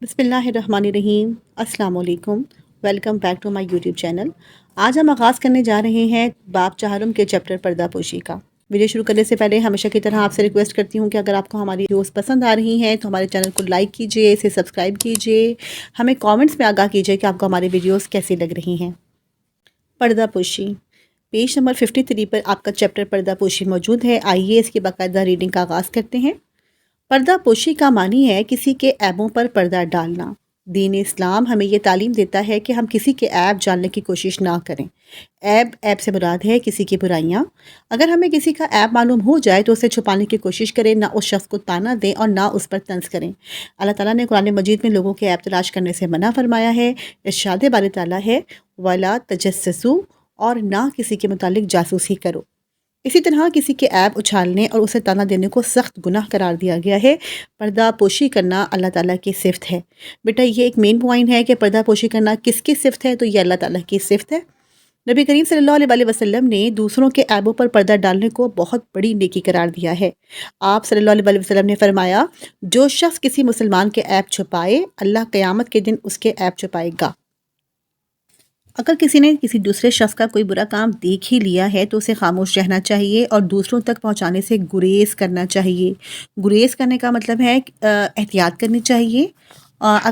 بسم اللہ الرحمن الرحیم۔ السلام علیکم، welcome back to my YouTube channel. آج ہم آغاز کرنے جا رہے ہیں باب چہارم کے چیپٹر پردہ پوشی کا۔ ویڈیو شروع کرنے سے پہلے ہمیشہ کی طرح آپ سے ریکویسٹ کرتی ہوں کہ اگر آپ کو ہماری ویڈیوز پسند آ رہی ہیں تو ہمارے چینل کو لائک کیجئے، اسے سبسکرائب کیجئے، ہمیں کامنٹس میں آگاہ کیجئے کہ آپ کو ہماری ویڈیوز کیسی لگ رہی ہیں۔ پردہ پوشی، پیج نمبر 53 پر آپ کا چیپٹر پردہ پوشی موجود ہے۔ آئیے اس کی باقاعدہ ریڈنگ کا آغاز کرتے ہیں۔ پردہ پوشی کا معنی ہے کسی کے عیبوں پر پردہ ڈالنا۔ دین اسلام ہمیں یہ تعلیم دیتا ہے کہ ہم کسی کے عیب جاننے کی کوشش نہ کریں۔ عیب سے مراد ہے کسی کی برائیاں۔ اگر ہمیں کسی کا عیب معلوم ہو جائے تو اسے چھپانے کی کوشش کریں، نہ اس شخص کو طعنہ دیں اور نہ اس پر طنز کریں۔ اللہ تعالیٰ نے قرآن مجید میں لوگوں کے عیب تلاش کرنے سے منع فرمایا ہے۔ ارشاد باری تعالیٰ ہے وَلَا تَجَسَّسُوا، اور نہ کسی کے متعلق جاسوسی کرو۔ اسی طرح کسی کے عیب اچھالنے اور اسے طعنہ دینے کو سخت گناہ قرار دیا گیا ہے۔ پردہ پوشی کرنا اللہ تعالیٰ کی صفت ہے۔ بیٹا یہ ایک مین پوائنٹ ہے کہ پردہ پوشی کرنا کس کی صفت ہے، تو یہ اللہ تعالیٰ کی صفت ہے۔ نبی کریم صلی اللہ علیہ وسلم نے دوسروں کے عیبوں پر پردہ ڈالنے کو بہت بڑی نیکی قرار دیا ہے۔ آپ صلی اللہ علیہ وسلم نے فرمایا، جو شخص کسی مسلمان کے عیب چھپائے، اللہ قیامت کے دن اس کے عیب چھپائے گا۔ اگر کسی نے کسی دوسرے شخص کا کوئی برا کام دیکھ ہی لیا ہے تو اسے خاموش رہنا چاہیے اور دوسروں تک پہنچانے سے گریز کرنا چاہیے۔ گریز کرنے کا مطلب ہے احتیاط کرنی چاہیے۔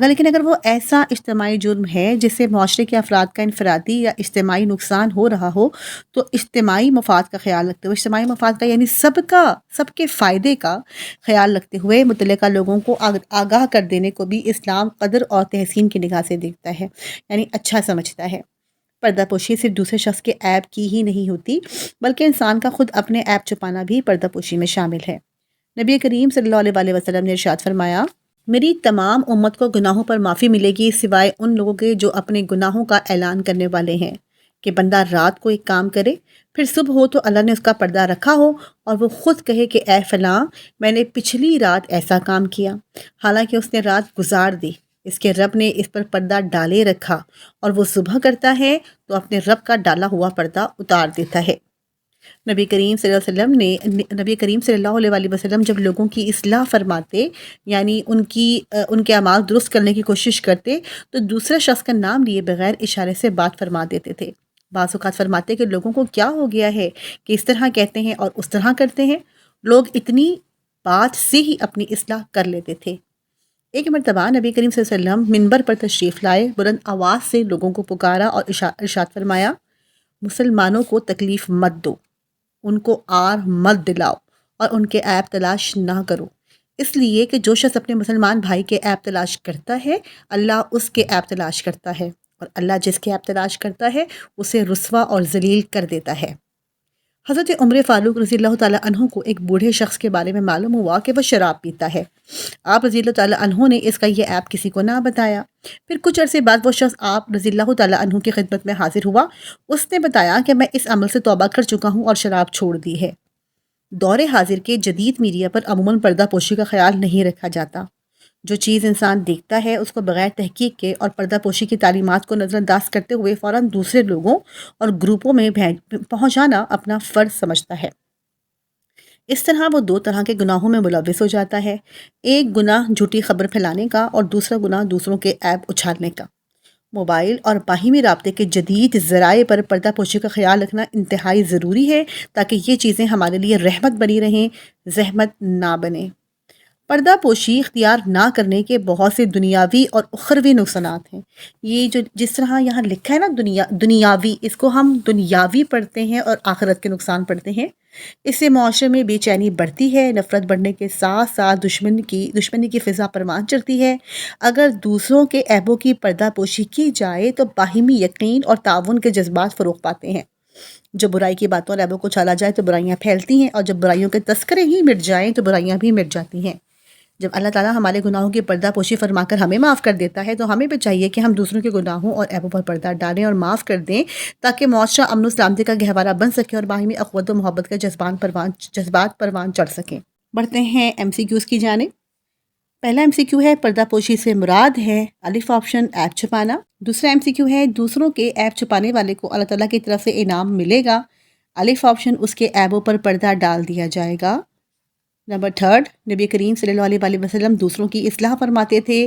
لیکن وہ ایسا اجتماعی جرم ہے جس سے معاشرے کے افراد کا انفرادی یا اجتماعی نقصان ہو رہا ہو، تو اجتماعی مفاد کا خیال رکھتے ہوئے، اجتماعی مفاد کا یعنی سب کے فائدے کا خیال رکھتے ہوئے متعلقہ لوگوں کو آگاہ کر دینے کو بھی اسلام قدر اور تحسین کی نگاہ سے دیکھتا ہے، یعنی اچھا سمجھتا ہے۔ پردہ پوشی صرف دوسرے شخص کے عیب کی ہی نہیں ہوتی، بلکہ انسان کا خود اپنے عیب چھپانا بھی پردہ پوشی میں شامل ہے۔ نبی کریم صلی اللہ علیہ وسلم نے ارشاد فرمایا، میری تمام امت کو گناہوں پر معافی ملے گی سوائے ان لوگوں کے جو اپنے گناہوں کا اعلان کرنے والے ہیں، کہ بندہ رات کو ایک کام کرے، پھر صبح ہو تو اللہ نے اس کا پردہ رکھا ہو اور وہ خود کہے کہ اے فلاں، میں نے پچھلی رات ایسا کام کیا، حالانکہ اس نے رات گزار دی، اس کے رب نے اس پر پردہ ڈالے رکھا، اور وہ صبح کرتا ہے تو اپنے رب کا ڈالا ہوا پردہ اتار دیتا ہے۔ نبی کریم صلی اللہ علیہ وسلم جب لوگوں کی اصلاح فرماتے، یعنی ان کے اعمال درست کرنے کی کوشش کرتے، تو دوسرے شخص کا نام لیے بغیر اشارے سے بات فرما دیتے تھے۔ بعض اوقات فرماتے کہ لوگوں کو کیا ہو گیا ہے کہ اس طرح کہتے ہیں اور اس طرح کرتے ہیں۔ لوگ اتنی بات سے ہی اپنی اصلاح کر لیتے تھے۔ ایک مرتبہ نبی کریم صلی اللہ علیہ وسلم منبر پر تشریف لائے، بلند آواز سے لوگوں کو پکارا اور ارشاد فرمایا، مسلمانوں کو تکلیف مت دو، ان کو آر مت دلاؤ اور ان کے عیب تلاش نہ کرو، اس لیے کہ جو شخص اپنے مسلمان بھائی کے عیب تلاش کرتا ہے، اللہ اس کے عیب تلاش کرتا ہے، اور اللہ جس کے عیب تلاش کرتا ہے اسے رسوا اور ذلیل کر دیتا ہے۔ حضرت عمر فاروق رضی اللہ تعالیٰ عنہ کو ایک بوڑھے شخص کے بارے میں معلوم ہوا کہ وہ شراب پیتا ہے۔ آپ رضی اللہ تعالیٰ عنہ نے اس کا یہ عیب کسی کو نہ بتایا۔ پھر کچھ عرصے بعد وہ شخص آپ رضی اللہ تعالیٰ عنہ کی خدمت میں حاضر ہوا۔ اس نے بتایا کہ میں اس عمل سے توبہ کر چکا ہوں اور شراب چھوڑ دی ہے۔ دور حاضر کے جدید میڈیا پر عموماً پردہ پوشی کا خیال نہیں رکھا جاتا۔ جو چیز انسان دیکھتا ہے اس کو بغیر تحقیق کے اور پردہ پوشی کی تعلیمات کو نظر انداز کرتے ہوئے فوراً دوسرے لوگوں اور گروپوں میں پہنچانا اپنا فرض سمجھتا ہے۔ اس طرح وہ دو طرح کے گناہوں میں ملوث ہو جاتا ہے، ایک گناہ جھوٹی خبر پھیلانے کا اور دوسرا گناہ دوسروں کے عیب اچھالنے کا۔ موبائل اور باہمی رابطے کے جدید ذرائع پر پردہ پوشی کا خیال رکھنا انتہائی ضروری ہے تاکہ یہ چیزیں ہمارے لیے رحمت بنی رہیں، زحمت نہ بنے۔ پردہ پوشی اختیار نہ کرنے کے بہت سے دنیاوی اور اخروی نقصانات ہیں۔ یہ جس طرح یہاں لکھا ہے نا دنیاوی، اس کو ہم دنیاوی پڑھتے ہیں اور آخرت کے نقصان پڑھتے ہیں۔ اس سے معاشرے میں بے چینی بڑھتی ہے، نفرت بڑھنے کے ساتھ ساتھ دشمنی کی فضا پروان چڑھتی ہے۔ اگر دوسروں کے عیبوں کی پردہ پوشی کی جائے تو باہمی یقین اور تعاون کے جذبات فروغ پاتے ہیں۔ جب برائی کی باتوں اور عیبوں کو چھالا جائے تو برائیاں پھیلتی ہیں، اور جب برائیوں کے تذکرے ہی مٹ جائیں تو برائیاں بھی مٹ جاتی ہیں۔ جب اللہ تعالیٰ ہمارے گناہوں کی پردہ پوشی فرما کر ہمیں معاف کر دیتا ہے تو ہمیں بھی چاہیے کہ ہم دوسروں کے گناہوں اور عیبوں پر پردہ ڈالیں اور معاف کر دیں، تاکہ معاشرہ امن و سلامتی کا گہوارہ بن سکے اور باہمی اخوت و محبت کے جذبات پروان چڑھ سکیں۔ بڑھتے ہیں ایم سی کیوز کی جانب۔ پہلا ایم سی کیو ہے، پردہ پوشی سے مراد ہے الف آپشن عیب چھپانا۔ دوسرا ایم سی کیو ہے، دوسروں کے عیب چھپانے والے کو اللہ تعالیٰ کی طرف سے انعام ملے گا، الف آپشن اس کے عیبوں پر پردہ ڈال دیا جائے گا۔ نمبر 3، نبی کریم صلی اللہ علیہ وسلم دوسروں کی اصلاح فرماتے تھے،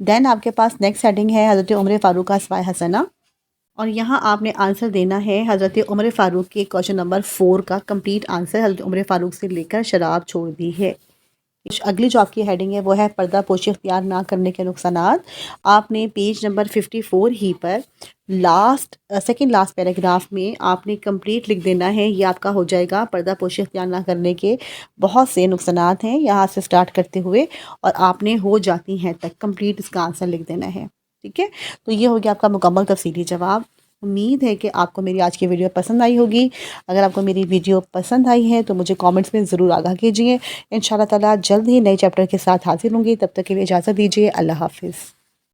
دین آپ کے پاس نیکسٹ ہیڈنگ ہے حضرت عمر فاروق کا اسماء حسنہ، اور یہاں آپ نے آنسر دینا ہے حضرت عمر فاروق کے کوشچن نمبر 4 کا کمپلیٹ آنسر، حضرت عمر فاروق سے لے کر شراب چھوڑ دی ہے۔ اگلی جو آپ کی ہیڈنگ ہے وہ ہے پردہ پوشی اختیار نہ کرنے کے نقصانات۔ آپ نے پیج نمبر 54 ہی پر سیکنڈ لاسٹ پیراگراف میں آپ نے کمپلیٹ لکھ دینا ہے، یہ آپ کا ہو جائے گا پردہ پوشی اختیار نہ کرنے کے بہت سے نقصانات ہیں، یہاں سے سٹارٹ کرتے ہوئے اور آپ نے ہو جاتی ہیں تک کمپلیٹ اس کا آنسر لکھ دینا ہے، ٹھیک ہے۔ تو یہ ہو گیا آپ کا مکمل تفصیلی جواب۔ امید ہے کہ آپ کو میری آج کی ویڈیو پسند آئی ہوگی۔ اگر آپ کو میری ویڈیو پسند آئی ہے تو مجھے کامنٹس میں ضرور آگاہ کیجیے۔ انشاءاللہ تعالیٰ جلد ہی نئے چیپٹر کے ساتھ حاضر ہوں گی، تب تک کے لیے اجازت دیجیے۔ اللہ حافظ۔